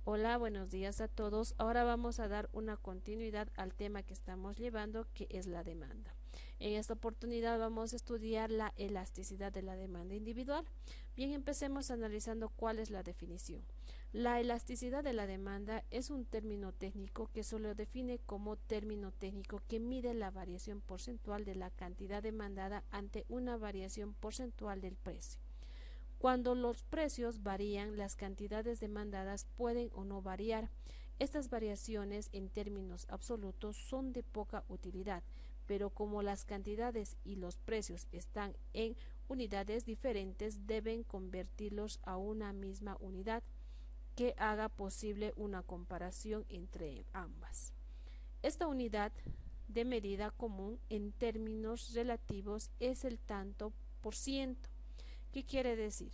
Hola, buenos días a todos. Ahora vamos a dar una continuidad al tema que estamos llevando, que es la demanda. En esta oportunidad vamos a estudiar la elasticidad de la demanda individual. Bien, empecemos analizando cuál es la definición. La elasticidad de la demanda es un término técnico que se lo define como término técnico que mide la variación porcentual de la cantidad demandada ante una variación porcentual del precio. Cuando los precios varían, las cantidades demandadas pueden o no variar. Estas variaciones en términos absolutos son de poca utilidad, pero como las cantidades y los precios están en unidades diferentes, deben convertirlos a una misma unidad que haga posible una comparación entre ambas. Esta unidad de medida común en términos relativos es el tanto por ciento. ¿Qué quiere decir?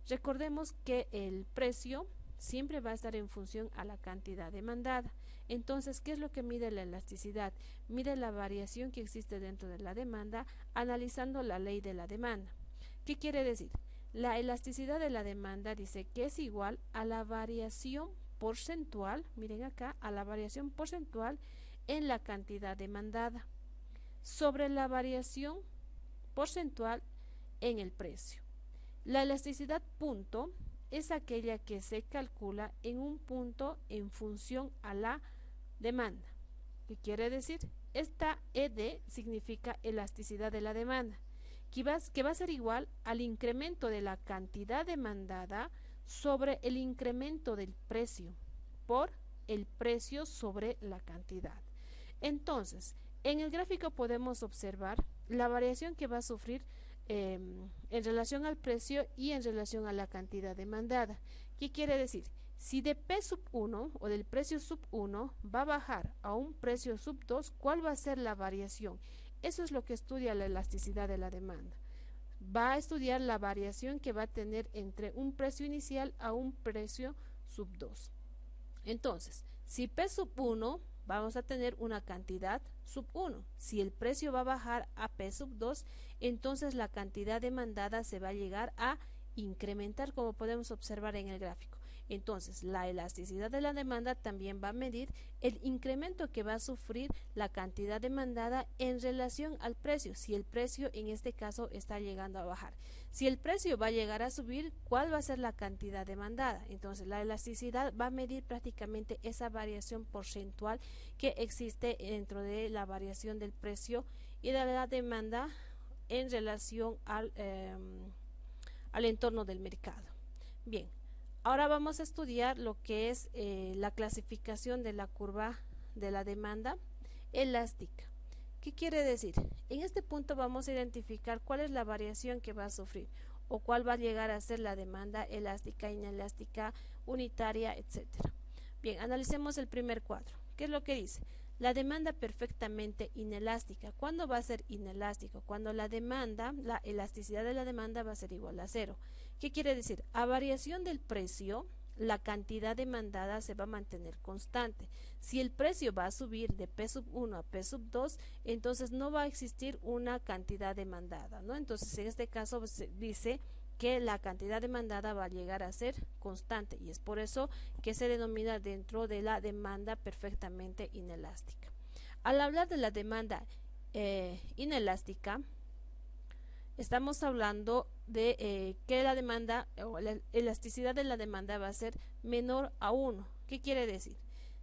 Recordemos que el precio siempre va a estar en función a la cantidad demandada. Entonces, ¿qué es lo que mide la elasticidad? Mide la variación que existe dentro de la demanda analizando la ley de la demanda. ¿Qué quiere decir? La elasticidad de la demanda dice que es igual a la variación porcentual, miren acá, a la variación porcentual en la cantidad demandada sobre la variación porcentual en el precio. La elasticidad punto es aquella que se calcula en un punto en función a la demanda. ¿Qué quiere decir? Esta ED significa elasticidad de la demanda, que va a ser igual al incremento de la cantidad demandada sobre el incremento del precio por el precio sobre la cantidad. Entonces, en el gráfico podemos observar la variación que va a sufrir en relación al precio y en relación a la cantidad demandada. ¿Qué quiere decir? Si de P sub 1 o del precio sub 1 va a bajar a un precio sub 2, ¿cuál va a ser la variación? Eso es lo que estudia la elasticidad de la demanda. Va a estudiar la variación que va a tener entre un precio inicial a un precio sub 2. Entonces, si P sub 1, vamos a tener una cantidad sub 1. Si el precio va a bajar a P sub 2, entonces la cantidad demandada se va a llegar a incrementar, como podemos observar en el gráfico. Entonces, la elasticidad de la demanda también va a medir el incremento que va a sufrir la cantidad demandada en relación al precio, si el precio en este caso está llegando a bajar. Si el precio va a llegar a subir, ¿cuál va a ser la cantidad demandada? Entonces, la elasticidad va a medir prácticamente esa variación porcentual que existe dentro de la variación del precio y de la demanda en relación al entorno del mercado. Bien, ahora vamos a estudiar lo que es la clasificación de la curva de la demanda elástica. ¿Qué quiere decir? En este punto vamos a identificar cuál es la variación que va a sufrir o cuál va a llegar a ser la demanda elástica, inelástica, unitaria, etcétera. Bien, analicemos el primer cuadro. ¿Qué es lo que dice? La demanda perfectamente inelástica. ¿Cuándo va a ser inelástico? Cuando la demanda, la elasticidad de la demanda va a ser igual a cero. ¿Qué quiere decir? A variación del precio, la cantidad demandada se va a mantener constante. Si el precio va a subir de P sub 1 a P sub 2, entonces no va a existir una cantidad demandada, ¿no? Entonces, en este caso se dice que la cantidad demandada va a llegar a ser constante y es por eso que se denomina dentro de la demanda perfectamente inelástica. Al hablar de la demanda inelástica, estamos hablando de que la demanda o la elasticidad de la demanda va a ser menor a 1. ¿Qué quiere decir?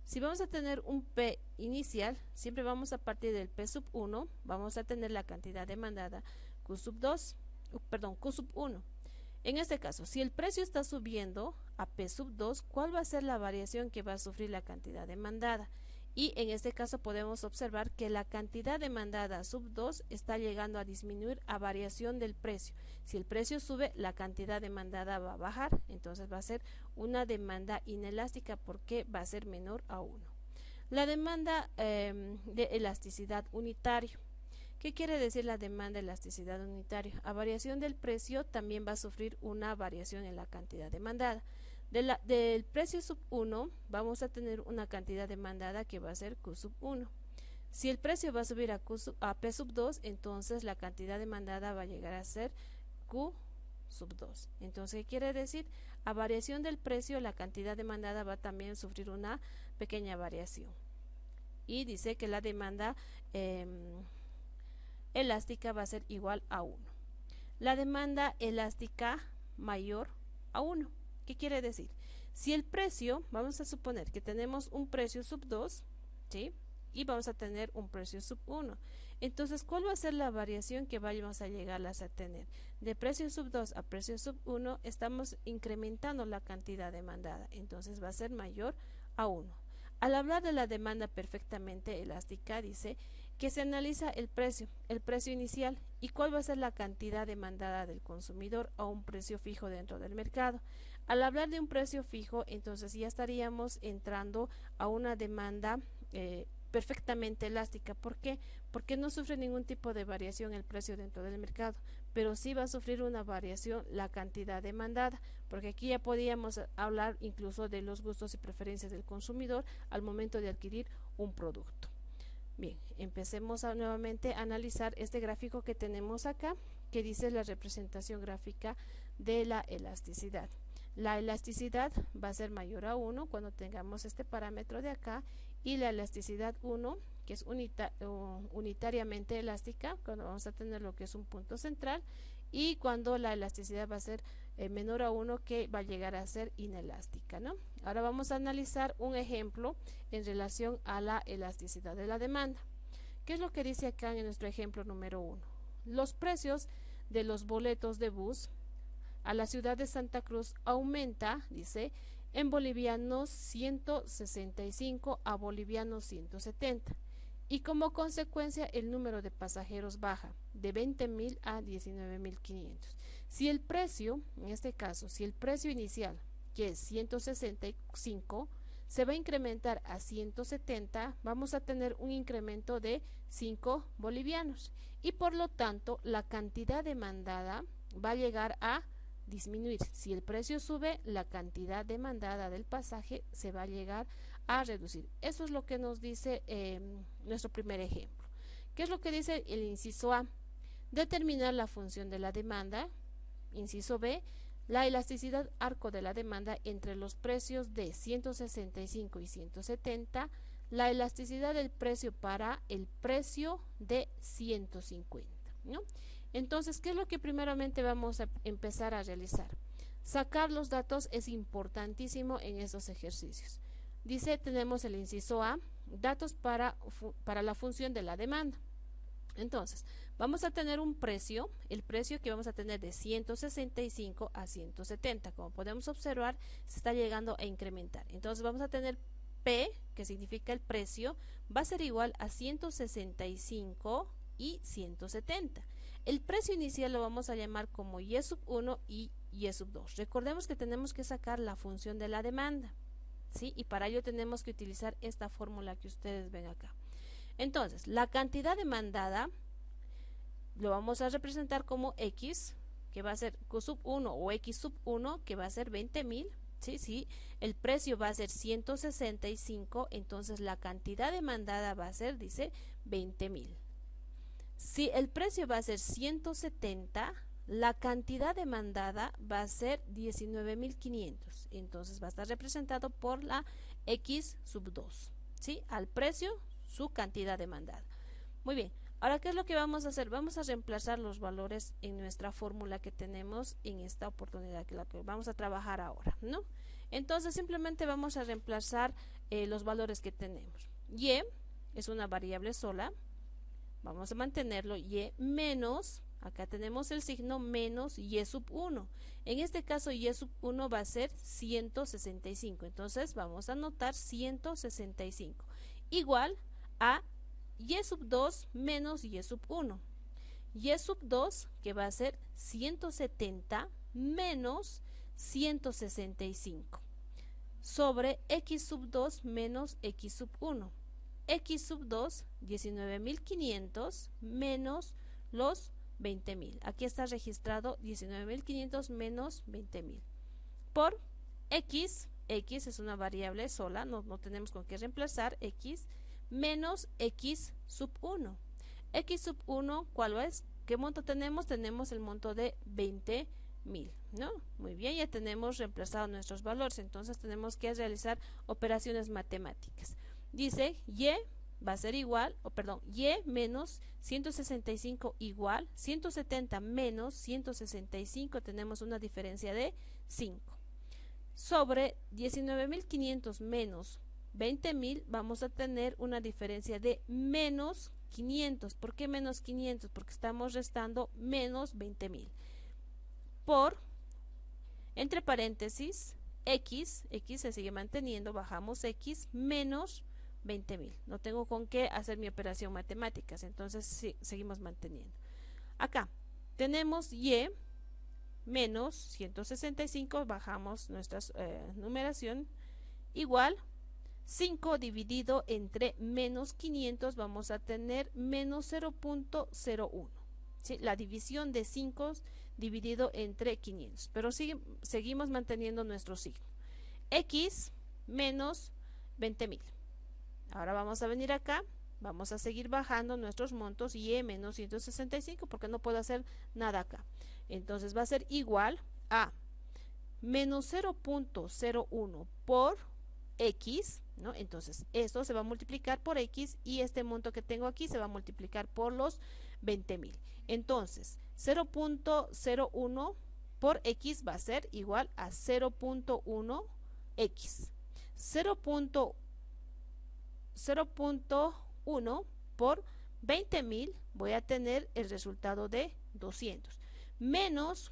Si vamos a tener un P inicial, siempre vamos a partir del P sub 1, vamos a tener la cantidad demandada Q sub 2, perdón, Q sub 1. En este caso, si el precio está subiendo a P sub 2, ¿cuál va a ser la variación que va a sufrir la cantidad demandada? Y en este caso podemos observar que la cantidad demandada sub 2 está llegando a disminuir a variación del precio. Si el precio sube, la cantidad demandada va a bajar, entonces va a ser una demanda inelástica porque va a ser menor a 1. La demanda de elasticidad unitario. ¿Qué quiere decir la demanda de elasticidad unitaria? A variación del precio también va a sufrir una variación en la cantidad demandada. Del precio sub 1 vamos a tener una cantidad demandada que va a ser Q sub 1. Si el precio va a subir a P sub 2, entonces la cantidad demandada va a llegar a ser Q sub 2. Entonces, ¿qué quiere decir? A variación del precio, la cantidad demandada va también a sufrir una pequeña variación. Y dice que la demanda elástica va a ser igual a 1. La demanda elástica mayor a 1. ¿Qué quiere decir? Si el precio, vamos a suponer que tenemos un precio sub 2, ¿sí? Y vamos a tener un precio sub 1. Entonces, ¿cuál va a ser la variación que vamos a llegar a tener? De precio sub 2 a precio sub 1 estamos incrementando la cantidad demandada. Entonces va a ser mayor a 1. Al hablar de la demanda perfectamente elástica, dice que se analiza el precio inicial y cuál va a ser la cantidad demandada del consumidor a un precio fijo dentro del mercado. Al hablar de un precio fijo, entonces ya estaríamos entrando a una demanda perfectamente elástica. ¿Por qué? Porque no sufre ningún tipo de variación el precio dentro del mercado, pero sí va a sufrir una variación la cantidad demandada, porque aquí ya podíamos hablar incluso de los gustos y preferencias del consumidor al momento de adquirir un producto. Bien, empecemos nuevamente a analizar este gráfico que tenemos acá, que dice la representación gráfica de la elasticidad. La elasticidad va a ser mayor a 1 cuando tengamos este parámetro de acá, y la elasticidad 1, que es unitariamente elástica, cuando vamos a tener lo que es un punto central, y cuando la elasticidad va a ser menor a 1, que va a llegar a ser inelástica, ¿no? Ahora vamos a analizar un ejemplo en relación a la elasticidad de la demanda. ¿Qué es lo que dice acá en nuestro ejemplo número 1? Los precios de los boletos de bus a la ciudad de Santa Cruz aumenta, dice, en bolivianos 165 a bolivianos 170, y como consecuencia el número de pasajeros baja de 20.000 a 19.500. Si el precio, en este caso, si el precio inicial, que es 165, se va a incrementar a 170, vamos a tener un incremento de 5 bolivianos, y por lo tanto la cantidad demandada va a llegar a disminuir. Si el precio sube, la cantidad demandada del pasaje se va a llegar a reducir. Eso es lo que nos dice nuestro primer ejemplo. ¿Qué es lo que dice el inciso A? Determinar la función de la demanda. Inciso B, la elasticidad arco de la demanda entre los precios de 165 y 170, la elasticidad del precio para el precio de 150, ¿no? Entonces, ¿qué es lo que primeramente vamos a empezar a realizar? Sacar los datos es importantísimo en estos ejercicios. Dice, tenemos el inciso A, datos para la función de la demanda. Entonces, vamos a tener un precio, el precio que vamos a tener de 165 a 170. Como podemos observar, se está llegando a incrementar. Entonces, vamos a tener P, que significa el precio, va a ser igual a 165 y 170. El precio inicial lo vamos a llamar como Y sub 1 y Y sub 2. Recordemos que tenemos que sacar la función de la demanda, ¿sí? Y para ello tenemos que utilizar esta fórmula que ustedes ven acá. Entonces, la cantidad demandada lo vamos a representar como X, que va a ser Q sub 1 o X sub 1, que va a ser 20.000. ¿Sí? Sí, el precio va a ser 165, entonces la cantidad demandada va a ser, dice, 20.000. Si el precio va a ser 170, la cantidad demandada va a ser 19.500. Entonces va a estar representado por la X sub 2. ¿Sí? Al precio, su cantidad demandada. Muy bien. Ahora, ¿qué es lo que vamos a hacer? Vamos a reemplazar los valores en nuestra fórmula que tenemos en esta oportunidad, que es la que vamos a trabajar ahora, ¿no? Entonces, simplemente vamos a reemplazar los valores que tenemos. Y es una variable sola. Vamos a mantenerlo Y menos, acá tenemos el signo menos Y sub 1. En este caso Y sub 1 va a ser 165. Entonces vamos a anotar 165. Igual a Y sub 2 menos Y sub 1. Y sub 2 que va a ser 170 menos 165. Sobre X sub 2 menos X sub 1. X sub 2, 19.500 menos los 20.000. Aquí está registrado 19.500 menos 20.000. Por X, X es una variable sola, no tenemos con qué reemplazar, X menos X sub 1. X sub 1, ¿cuál es? ¿Qué monto tenemos? Tenemos el monto de 20 1000, ¿no? Muy bien, ya tenemos reemplazado nuestros valores, entonces tenemos que realizar operaciones matemáticas. Dice y va a ser igual, y menos 165 igual, 170 menos 165, tenemos una diferencia de 5. Sobre 19.500 menos 20.000 vamos a tener una diferencia de menos 500. ¿Por qué menos 500? Porque estamos restando menos 20.000. Por, entre paréntesis, x se sigue manteniendo, bajamos x menos 20.000. No tengo con qué hacer mi operación matemáticas, entonces sí, seguimos manteniendo. Acá tenemos y menos 165, bajamos nuestra numeración, igual 5 dividido entre menos 500, vamos a tener menos 0.01. ¿Sí? La división de 5 dividido entre 500, pero seguimos manteniendo nuestro signo. X menos 20.000. Ahora vamos a venir acá, vamos a seguir bajando nuestros montos y menos 165 porque no puedo hacer nada acá. Entonces va a ser igual a menos 0.01 por x, ¿no? Entonces esto se va a multiplicar por x y este monto que tengo aquí se va a multiplicar por los 20.000. Entonces 0.01 por x va a ser igual a 0.1 x. 0.1 por 20.000 voy a tener el resultado de 200. Menos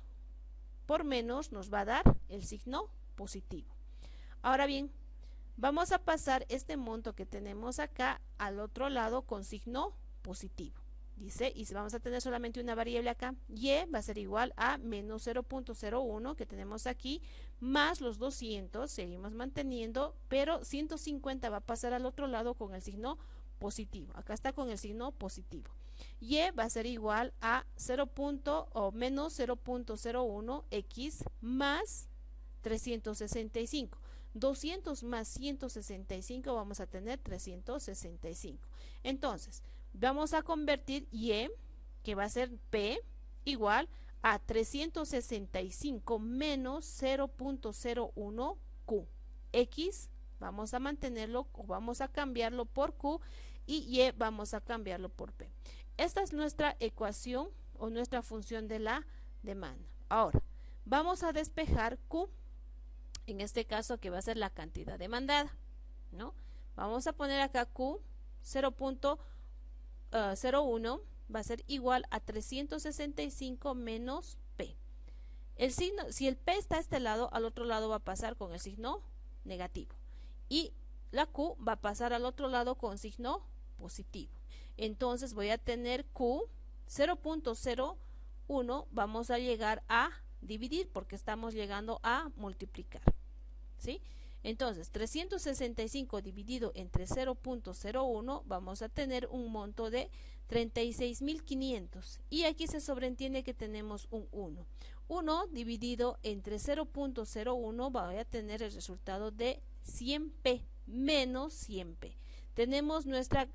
por menos nos va a dar el signo positivo. Ahora bien, vamos a pasar este monto que tenemos acá al otro lado con signo positivo. Dice, y vamos a tener solamente una variable acá, y va a ser igual a menos 0.01 que tenemos aquí, más los 200, seguimos manteniendo, pero 150 va a pasar al otro lado con el signo positivo. Acá está con el signo positivo. Y va a ser igual a menos 0.01 x más 365. 200 más 165 vamos a tener 365. Entonces, vamos a convertir y, que va a ser p, igual a 365 menos 0.01 q. X vamos a mantenerlo o vamos a cambiarlo por q y vamos a cambiarlo por p. Esta es nuestra ecuación o nuestra función de la demanda. Ahora, vamos a despejar q, en este caso que va a ser la cantidad demandada, ¿no? Vamos a poner acá q 0.01 va a ser igual a 365 menos p. El signo, si el p está a este lado, al otro lado va a pasar con el signo negativo y la q va a pasar al otro lado con signo positivo. Entonces voy a tener q 0.01, vamos a llegar a dividir porque estamos llegando a multiplicar, ¿sí? Entonces 365 dividido entre 0.01 vamos a tener un monto de 36.500 y aquí se sobreentiende que tenemos un 1. 1 dividido entre 0.01 voy a tener el resultado de 100p menos 100p. Tenemos nuestra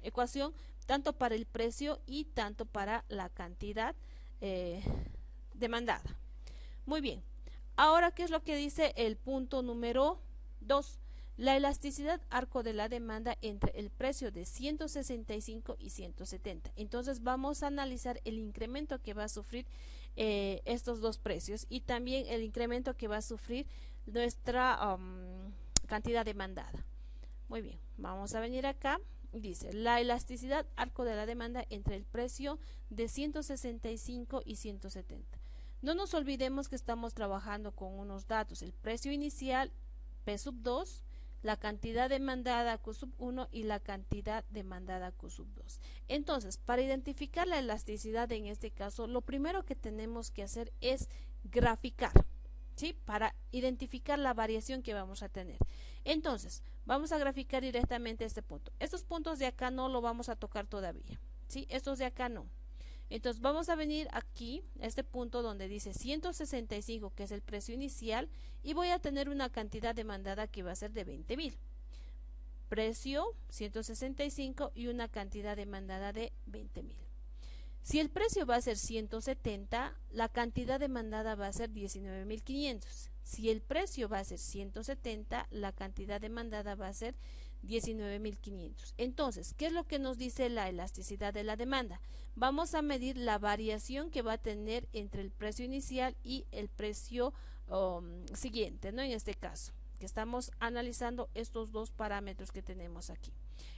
ecuación tanto para el precio y tanto para la cantidad demandada. Muy bien. Ahora, ¿qué es lo que dice el punto número 2? La elasticidad arco de la demanda entre el precio de 165 y 170. Entonces vamos a analizar el incremento que va a sufrir estos dos precios y también el incremento que va a sufrir nuestra cantidad demandada. Muy bien, vamos a venir acá. Dice, la elasticidad arco de la demanda entre el precio de 165 y 170. No nos olvidemos que estamos trabajando con unos datos, el precio inicial P sub 2, la cantidad demandada Q sub 1 y la cantidad demandada Q sub 2. Entonces, para identificar la elasticidad en este caso, lo primero que tenemos que hacer es graficar, ¿sí? Para identificar la variación que vamos a tener. Entonces, vamos a graficar directamente este punto. Estos puntos de acá no lo vamos a tocar todavía, ¿sí? Estos de acá no. Entonces vamos a venir aquí a este punto donde dice 165, que es el precio inicial, y voy a tener una cantidad demandada que va a ser de 20.000. Precio 165 y una cantidad demandada de 20.000. Si el precio va a ser 170, la cantidad demandada va a ser 19.500. Si el precio va a ser 170, la cantidad demandada va a ser 19.500. Entonces, ¿qué es lo que nos dice la elasticidad de la demanda? Vamos a medir la variación que va a tener entre el precio inicial y el precio siguiente, ¿no? En este caso, que estamos analizando estos dos parámetros que tenemos aquí.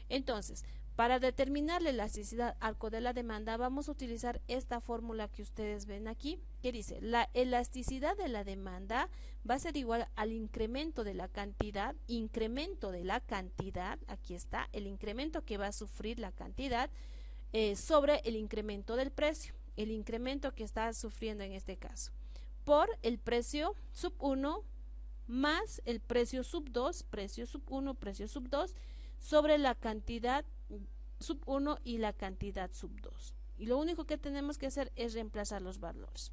Entonces, para determinar la elasticidad arco de la demanda, vamos a utilizar esta fórmula que ustedes ven aquí, que dice, la elasticidad de la demanda va a ser igual al incremento de la cantidad, aquí está, el incremento que va a sufrir la cantidad sobre el incremento del precio, el incremento que está sufriendo en este caso, por el precio sub 1 más el precio sub 2, precio sub 1, precio sub 2, sobre la cantidad sub 1 y la cantidad sub 2. Y lo único que tenemos que hacer es reemplazar los valores.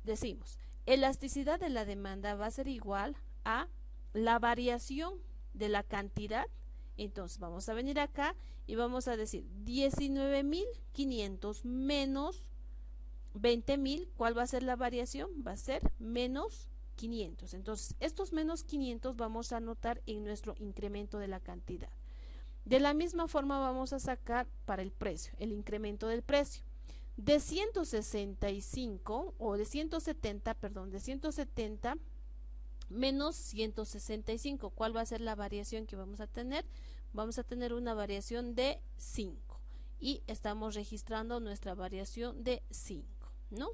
Decimos, elasticidad de la demanda va a ser igual a la variación de la cantidad. Entonces vamos a venir acá y vamos a decir 19.500 menos 20.000. ¿Cuál va a ser la variación? Va a ser menos 500. Entonces estos menos 500 vamos a anotar en nuestro incremento de la cantidad. De la misma forma vamos a sacar para el precio, el incremento del precio. De 165 o de 170, perdón, de 170 menos 165. ¿Cuál va a ser la variación que vamos a tener? Vamos a tener una variación de 5 y estamos registrando nuestra variación de 5, ¿no?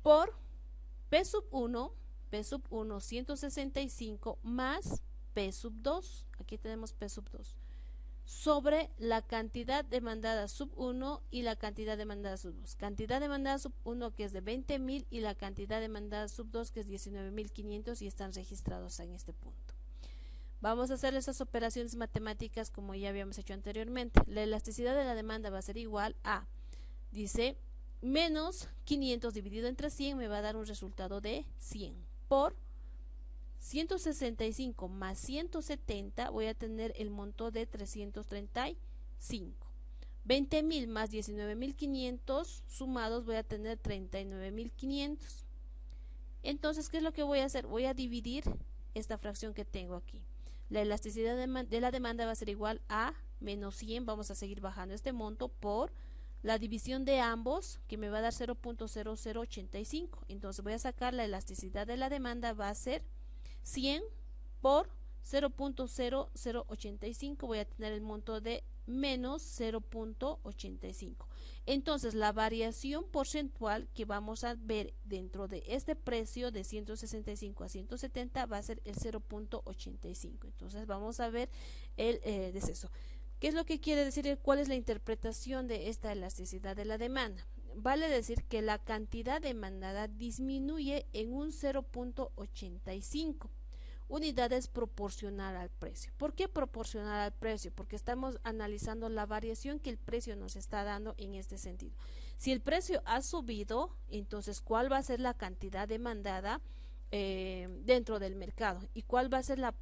Por P sub 1, 165 más P sub 2, aquí tenemos P sub 2, sobre la cantidad demandada sub 1 y la cantidad demandada sub 2. Cantidad demandada sub 1 que es de 20.000 y la cantidad demandada sub 2 que es 19.500 y están registrados en este punto. Vamos a hacer esas operaciones matemáticas como ya habíamos hecho anteriormente. La elasticidad de la demanda va a ser igual a, dice, menos 500 dividido entre 100 me va a dar un resultado de 100 por 165 más 170 voy a tener el monto de 335. 20.000 más 19.500 sumados voy a tener 39.500. Entonces, ¿qué es lo que voy a hacer? Voy a dividir esta fracción que tengo aquí. La elasticidad de la demanda va a ser igual a menos 100, vamos a seguir bajando este monto por la división de ambos que me va a dar 0.0085. Entonces voy a sacar la elasticidad de la demanda, va a ser 100 por 0.0085, voy a tener el monto de menos 0.85. Entonces la variación porcentual que vamos a ver dentro de este precio de 165 a 170 va a ser el 0.85. Entonces vamos a ver el deceso. ¿Qué es lo que quiere decir? ¿Cuál es la interpretación de esta elasticidad de la demanda? Vale decir que la cantidad demandada disminuye en un 0.85 unidades proporcional al precio. ¿Por qué proporcional al precio? Porque estamos analizando la variación que el precio nos está dando en este sentido. Si el precio ha subido, entonces ¿cuál va a ser la cantidad demandada dentro del mercado? ¿Y cuál va a ser la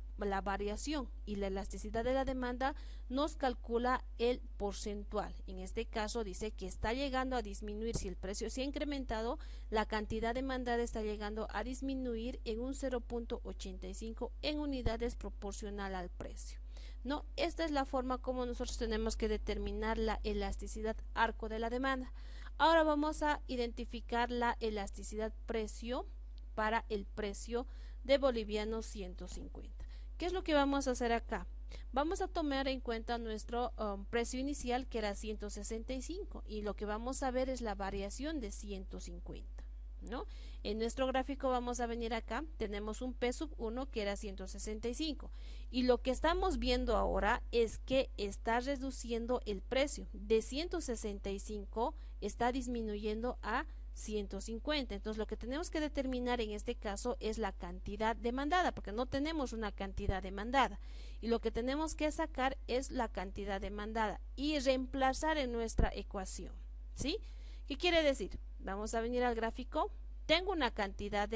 variación? Y la elasticidad de la demanda nos calcula el porcentual. En este caso dice que está llegando a disminuir. Si el precio se ha incrementado, la cantidad demandada está llegando a disminuir en un 0.85 en unidades proporcional al precio, ¿no? Esta es la forma como nosotros tenemos que determinar la elasticidad arco de la demanda. Ahora vamos a identificar la elasticidad precio para el precio de boliviano 150. ¿Qué es lo que vamos a hacer acá? Vamos a tomar en cuenta nuestro precio inicial que era 165 y lo que vamos a ver es la variación de 150, ¿no? En nuestro gráfico vamos a venir acá, tenemos un P sub 1 que era 165 y lo que estamos viendo ahora es que está reduciendo el precio de 165, está disminuyendo a 150. Entonces lo que tenemos que determinar en este caso es la cantidad demandada, porque no tenemos una cantidad demandada y lo que tenemos que sacar es la cantidad demandada y reemplazar en nuestra ecuación, ¿sí? ¿Qué quiere decir? Vamos a venir al gráfico. Tengo una cantidad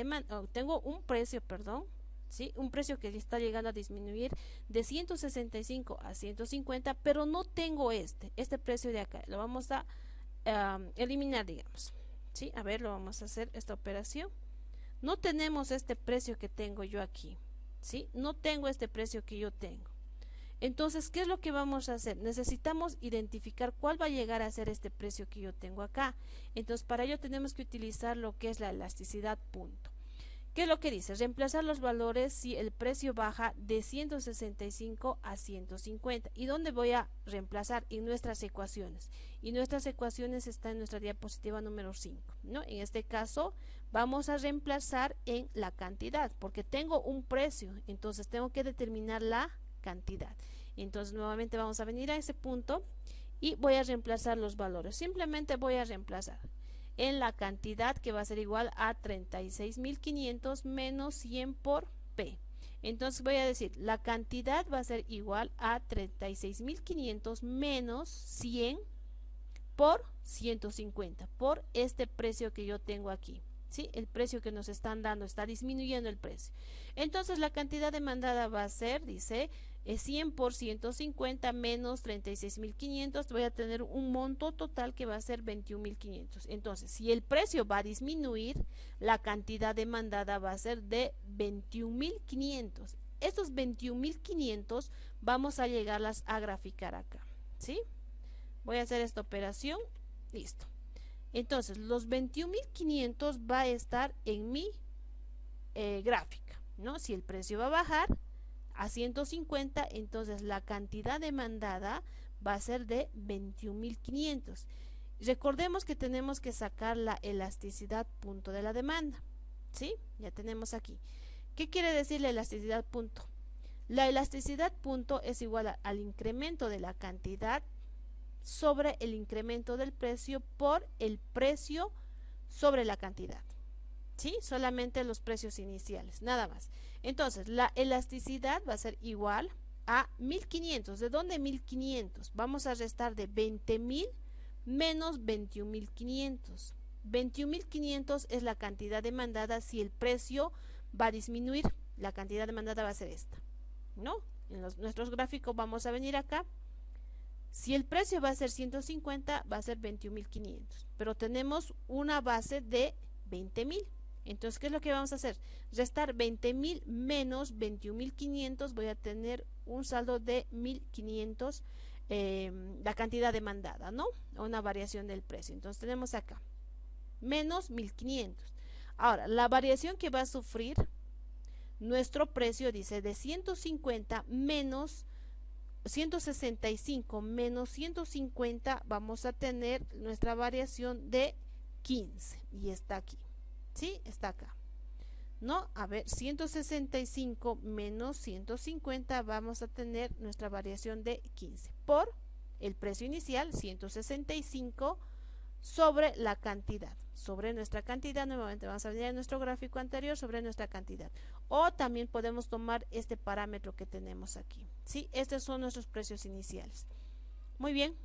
tengo un precio, perdón, ¿sí? Un precio que está llegando a disminuir de 165 a 150, pero no tengo este precio de acá. Lo vamos a eliminar, digamos. ¿Sí? A ver, lo vamos a hacer esta operación. No tenemos este precio que tengo yo aquí. ¿Sí? No tengo este precio que yo tengo. Entonces, ¿qué es lo que vamos a hacer? Necesitamos identificar cuál va a llegar a ser este precio que yo tengo acá. Entonces, para ello tenemos que utilizar lo que es la elasticidad punto. ¿Qué es lo que dice? Reemplazar los valores si el precio baja de 165 a 150. ¿Y dónde voy a reemplazar? En nuestras ecuaciones. Y nuestras ecuaciones están en nuestra diapositiva número 5, ¿no? En este caso, vamos a reemplazar en la cantidad, porque tengo un precio, entonces tengo que determinar la cantidad. Entonces nuevamente vamos a venir a ese punto y voy a reemplazar los valores. Simplemente voy a reemplazar en la cantidad, que va a ser igual a 36.500 menos 100 por P. Entonces voy a decir, la cantidad va a ser igual a 36.500 menos 100 por 150, por este precio que yo tengo aquí. ¿Sí? El precio que nos están dando, está disminuyendo el precio. Entonces la cantidad demandada va a ser, dice, 100 por 150 menos 36.500, voy a tener un monto total que va a ser 21.500. Entonces, si el precio va a disminuir, la cantidad demandada va a ser de 21.500. Estos 21.500 vamos a llegarlas a graficar acá. ¿Sí? Voy a hacer esta operación. Listo. Entonces, los 21.500 va a estar en mi gráfica, ¿no? Si el precio va a bajar a 150, entonces la cantidad demandada va a ser de 21.500. Recordemos que tenemos que sacar la elasticidad punto de la demanda, ¿sí? Ya tenemos aquí. ¿Qué quiere decir la elasticidad punto? La elasticidad punto es igual al incremento de la cantidad sobre el incremento del precio por el precio sobre la cantidad. ¿Sí? Solamente los precios iniciales, nada más. Entonces, la elasticidad va a ser igual a 1.500. ¿De dónde 1.500? Vamos a restar de 20.000 menos 21.500. 21.500 es la cantidad demandada si el precio va a disminuir. La cantidad demandada va a ser esta, ¿no? En nuestros gráficos vamos a venir acá. Si el precio va a ser 150, va a ser 21.500, pero tenemos una base de 20.000. Entonces, ¿qué es lo que vamos a hacer? Restar 20.000 menos 21.500, voy a tener un saldo de 1.500, la cantidad demandada, ¿no? Una variación del precio. Entonces, tenemos acá, menos 1.500. Ahora, la variación que va a sufrir nuestro precio, dice, de 150 menos 165 menos 150, vamos a tener nuestra variación de 15 y está aquí, ¿sí? Está acá, ¿no? A ver, 165 menos 150, vamos a tener nuestra variación de 15 por el precio inicial, 165 sobre la cantidad, sobre nuestra cantidad. Nuevamente vamos a venir a nuestro gráfico anterior, sobre nuestra cantidad, o también podemos tomar este parámetro que tenemos aquí, ¿sí? Estos son nuestros precios iniciales. Muy bien,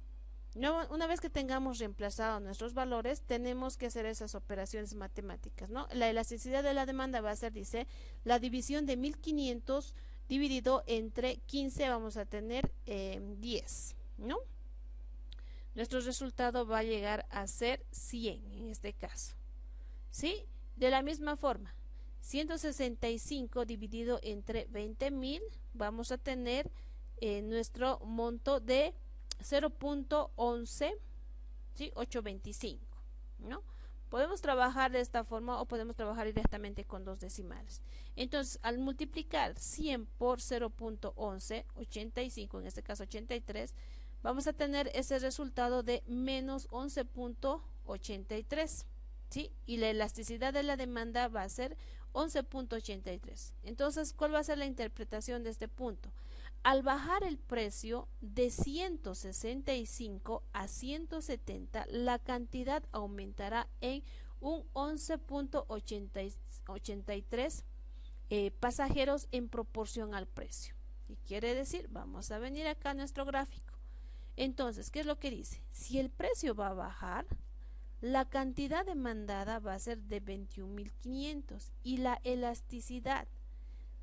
una vez que tengamos reemplazado nuestros valores, tenemos que hacer esas operaciones matemáticas, ¿no? La elasticidad de la demanda va a ser, dice, la división de 1.500 dividido entre 15, vamos a tener 10, ¿no? Nuestro resultado va a llegar a ser 100 en este caso, ¿sí? De la misma forma, 165 dividido entre 20.000, vamos a tener nuestro monto de 0.11, ¿sí? 825, ¿no? Podemos trabajar de esta forma o podemos trabajar directamente con dos decimales. Entonces, al multiplicar 100 por 0.11, 85, en este caso 83, vamos a tener ese resultado de menos 11.83, ¿sí? Y la elasticidad de la demanda va a ser 11.83. Entonces, ¿cuál va a ser la interpretación de este punto? Al bajar el precio de 165 a 170, la cantidad aumentará en un 11.83 pasajeros en proporción al precio. ¿Y quiere decir? Vamos a venir acá a nuestro gráfico. Entonces, ¿qué es lo que dice? Si el precio va a bajar, la cantidad demandada va a ser de 21.500 y la elasticidad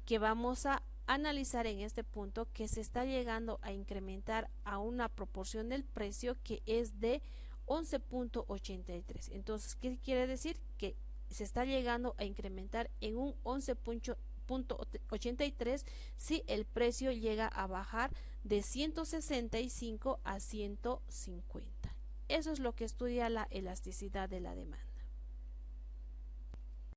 que vamos a analizar en este punto, que se está llegando a incrementar a una proporción del precio que es de 11.83. Entonces, ¿qué quiere decir? Que se está llegando a incrementar en un 11.83 si el precio llega a bajar de 165 a 150. Eso es lo que estudia la elasticidad de la demanda.